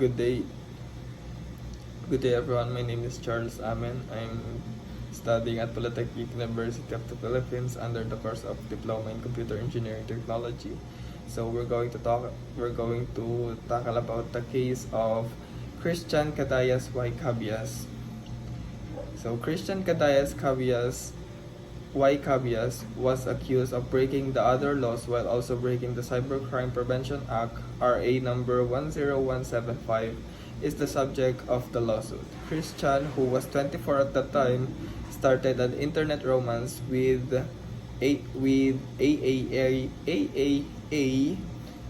Good day. Good day everyone. My name is Charles Amen. I'm studying at Polytechnic University of the Philippines under the course of Diploma in Computer Engineering Technology. So we're going to tackle about the case of Christian Cadayas y Cabias. So Christian Cadayas Cabias was accused of breaking the other laws while also breaking the Cybercrime Prevention Act, RA number 10175, is the subject of the lawsuit. Christian, who was 24 at the time, started an internet romance with AAA,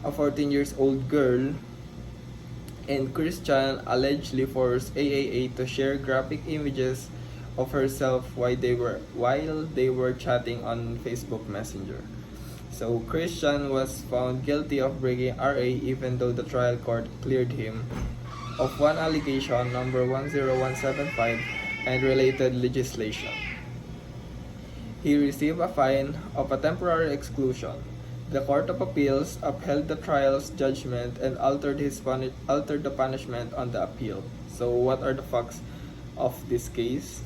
a 14 years old girl, and Christian allegedly forced AAA to share graphic images of herself while they were chatting on Facebook Messenger. So Christian was found guilty of breaking RA even though the trial court cleared him of one allegation number 10175 and related legislation. He received a fine of a temporary exclusion. The Court of Appeals upheld the trial's judgment and altered the punishment on the appeal. So what are the facts of this case?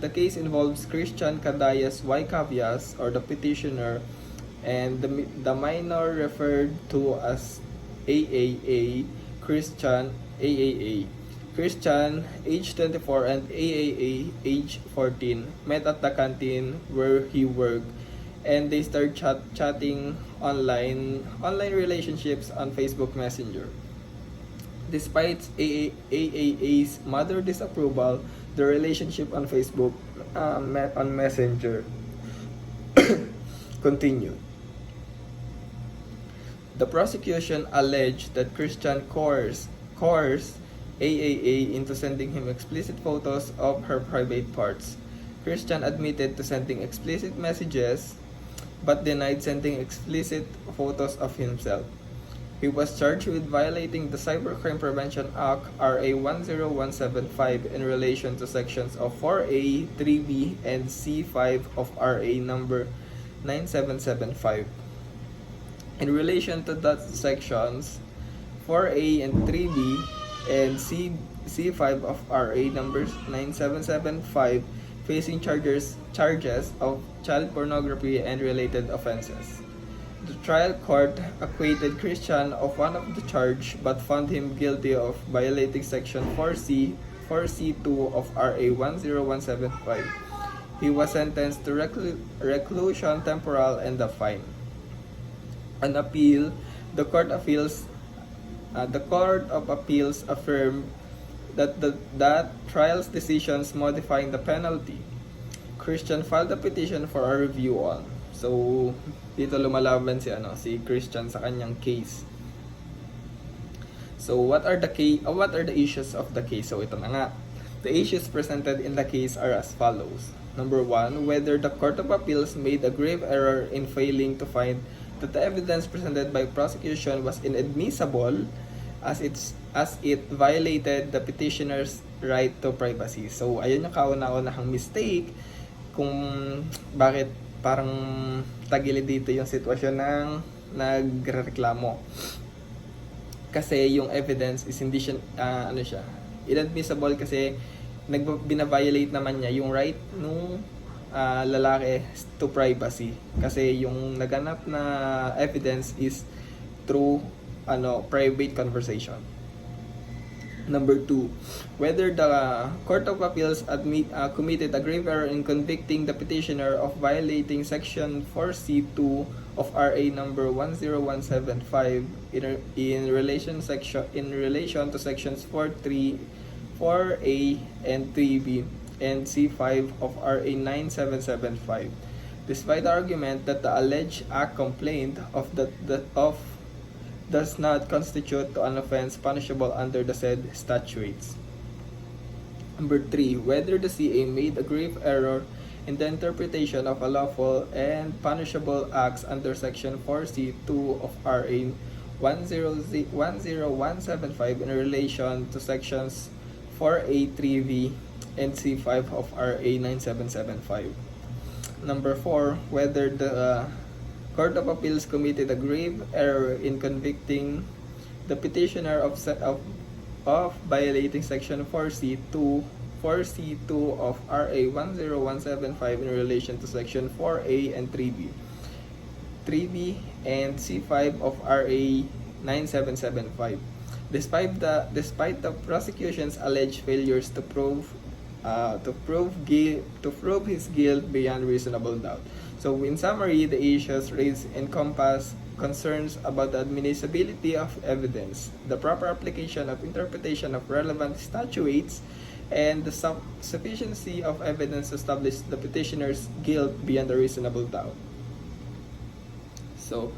The case involves Christian Cadayas y Cabias, or the petitioner, and the minor referred to as AAA, Christian, age 24, and AAA, age 14, met at the canteen where he worked, and they started chatting online relationships on Facebook Messenger. Despite AAA's mother disapproval, the relationship on Facebook on Messenger continued. The prosecution alleged that Christian coerced AAA into sending him explicit photos of her private parts. Christian admitted to sending explicit messages but denied sending explicit photos of himself. He was charged with violating the Cybercrime Prevention Act, RA 10175, in relation to sections of 4A, 3B, and C5 of RA number 9775. In relation to that sections 4A and 3B and C5 of RA numbers 9775, facing charges of child pornography and related offenses. The trial court acquitted Christian of one of the charge but found him guilty of violating section 4C2 of RA 10175. He was sentenced to reclusion temporal and a fine. On appeal, the Court of Appeals affirmed that trial's decisions modifying the penalty. Christian filed a petition for a review on. So, dito lumalaban si Christian sa kanyang case. So, what are the issues of the case? So, ito na nga. The issues presented in the case are as follows. Number 1, whether the Court of Appeals made a grave error in failing to find that the evidence presented by prosecution was inadmissible as it violated the petitioner's right to privacy. So, ayun yung kauna-unahang mistake kung bakit parang tagilid dito yung sitwasyon ng nagrereklamo. Kasi yung evidence is hindi siya, inadmissible kasi bina-violate naman niya yung right nung lalaki to privacy. Kasi yung naganap na evidence is through private conversation. Number 2, whether the Court of Appeals committed a grave error in convicting the petitioner of violating Section 4C2 of RA number 10175 in relation to sections 4A and 3B and C5 of RA 9775, despite the argument that the alleged act complained of does not constitute an offense punishable under the said statutes. Number 3, whether the CA made a grave error in the interpretation of a lawful and punishable acts under Section 4C2 of RA 10175 in relation to sections 4A, 3B, and C5 of RA 9775. Number 4, whether the Court of Appeals committed a grave error in convicting the petitioner of of violating Section 4C2 of RA 10175 in relation to Section 4A and 3B and C5 of RA 9775. Despite the prosecution's alleged failures to prove his guilt beyond reasonable doubt. So in summary, the issues raised encompass concerns about the admissibility of evidence, the proper application of interpretation of relevant statutes, and the sufficiency of evidence to establish the petitioner's guilt beyond a reasonable doubt. So,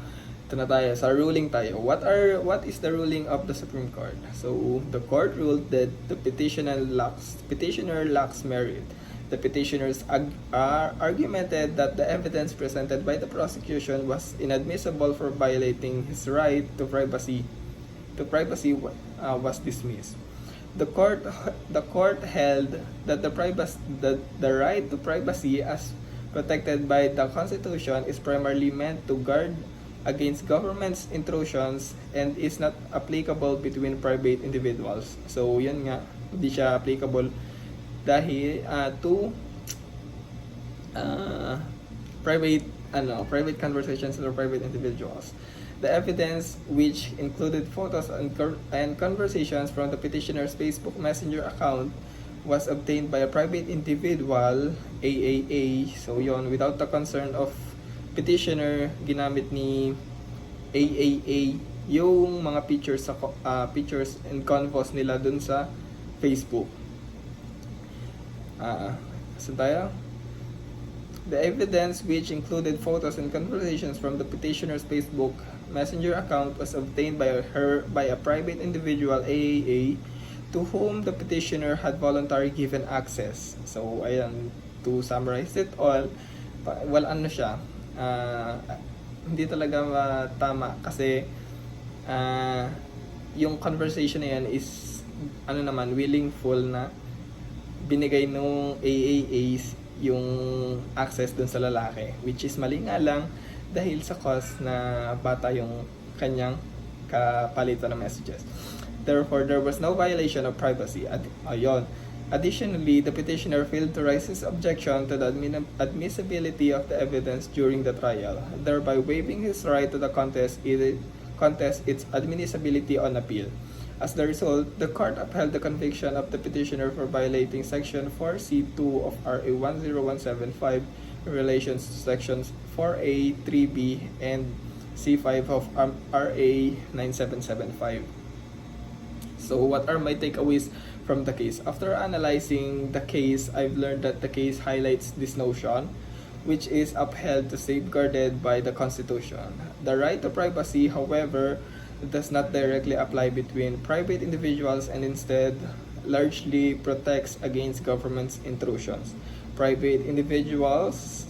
ito na tayo, sa ruling tayo. What is the ruling of the Supreme Court? So, the court ruled that the petitioner lacks merit. The petitioners argumented that the evidence presented by the prosecution was inadmissible for violating his right to privacy. Was dismissed. The court held that the right to privacy as protected by the Constitution is primarily meant to guard against government's intrusions and is not applicable between private individuals. So, yun nga, hindi siya applicable dahil to private conversations or private individuals. The evidence, which included photos and conversations from the petitioner's Facebook Messenger account, was obtained by a private individual, AAA. So yon, without the concern of petitioner, ginamit ni AAA yung mga pictures and convos nila dun sa Facebook. So tayo. The evidence, which included photos and conversations from the petitioner's Facebook Messenger account, was obtained by a private individual, AAA, to whom the petitioner had voluntarily given access. So, ayan, to summarize it all, well, ano siya, hindi talaga tama kasi yung conversation na yan is, willingful na binigay nung AAAs yung access dun sa lalaki, which is mali nga lang dahil sa cause na bata yung kanyang kapalitan ng messages. Therefore, there was no violation of privacy. Additionally, the petitioner failed to raise his objection to the admissibility of the evidence during the trial, thereby waiving his right to contest its admissibility on appeal. As the result, the court upheld the conviction of the petitioner for violating Section 4C2 of RA 10175 in relation to Sections 4A, 3B, and C5 of RA 9775. So, what are my takeaways from the case? After analyzing the case, I've learned that the case highlights this notion, which is upheld to safeguarded by the Constitution. The right to privacy, however, does not directly apply between private individuals and instead largely protects against government's intrusions. Private individuals'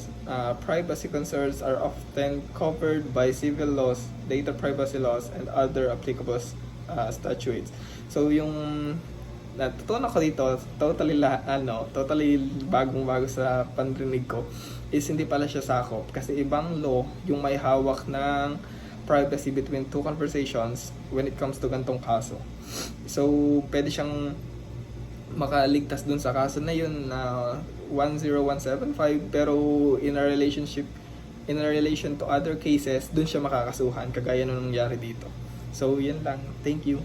privacy concerns are often covered by civil laws, data privacy laws, and other applicable statutes. So yung natutunan ko dito, totally bagong-bago sa panrinig ko, is hindi pala siya sakop kasi ibang law yung may hawak ng privacy between two conversations when it comes to gantong kaso. So, pwede siyang makaligtas dun sa kaso na yun na 10175, pero in relation to other cases, dun siya makakasuhan kagaya nung nangyari dito. So, yun lang. Thank you.